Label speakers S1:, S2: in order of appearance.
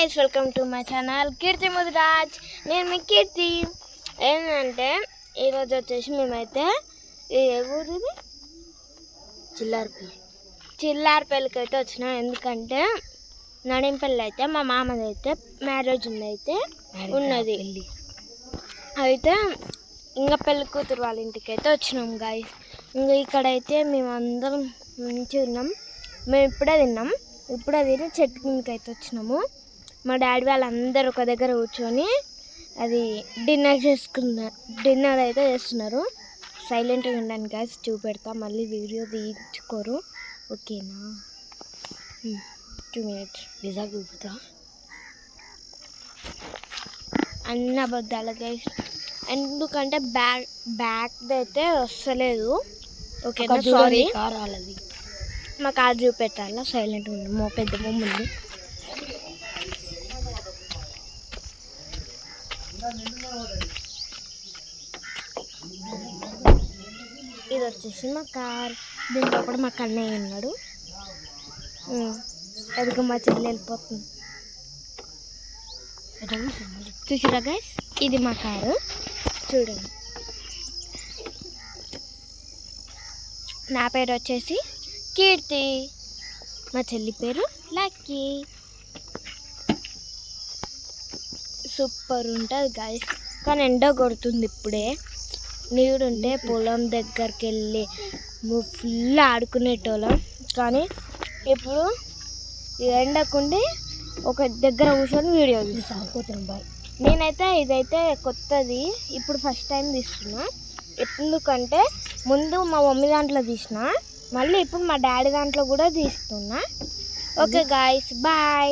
S1: Guys, welcome to my channel Keerthi Mudiraj. నేను మీ కీర్తి. ఏంటంటే ఈరోజు వచ్చేసి మేమైతే ఏ ఊరిది చిల్లార్పల్లికి అయితే వచ్చినాం. ఎందుకంటే నడింపల్లి అయితే మా మామది అయితే మ్యారేజ్ ఉన్నది అయితే ఇంకా పెళ్ళి కూతురు వాళ్ళ ఇంటికి అయితే వచ్చినాం గాయస్. ఇంకా ఇక్కడైతే మేమందరం మంచిగా ఉన్నాం. మేము ఇప్పుడే తిన్నాం. ఇప్పుడే తిని చెట్టు కిందకి అయితే వచ్చినాము. మా డాడీ వాళ్ళందరూ ఒక దగ్గర కూర్చొని అది డిన్నర్ అయితే చేస్తున్నారు. సైలెంట్గా ఉండండి గాయస్, చూపెడతా. మళ్ళీ వీడియో తీయించుకోరు, ఓకేనా? 2 minutes నిజా చూపుతా. అన్న అబద్ధాలు గైస్, ఎందుకంటే బ్యాక్ అయితే వస్తలేదు, ఓకేనా? సారీ. మా కార్ చూపెట్టాలా, సైలెంట్ ఉంది. పెద్ద మొమ్మ ఉంది. ఇది వచ్చేసి మా కార్. దీంట్లో కూడా మా కన్నయ్య ఉన్నాడు. ఎదుగు మా చెల్లి వెళ్ళిపోతుంది. చూసిరా గైస్, ఇది మా కారు చూడండి. నా పేరు వచ్చేసి కీర్తి, మా చెల్లి పేరు లక్కీ. సూపర్ ఉంటుంది గైస్, కానీ ఎండ కొడుతుంది ఇప్పుడే. నీడుంటే పొలం దగ్గరికి వెళ్ళి ఫుల్ ఆడుకునేటోళ్ళం, కానీ ఇప్పుడు ఎండకుండి ఒక దగ్గర కూర్చొని వీడియో తీస్తాను. నేనైతే ఇదైతే కొత్తది, ఇప్పుడు ఫస్ట్ టైం తీస్తున్నా. ఎందుకంటే ముందు మా మమ్మీ దాంట్లో తీసిన, మళ్ళీ ఇప్పుడు మా డాడీ దాంట్లో కూడా తీస్తున్నా. Okay guys, bye.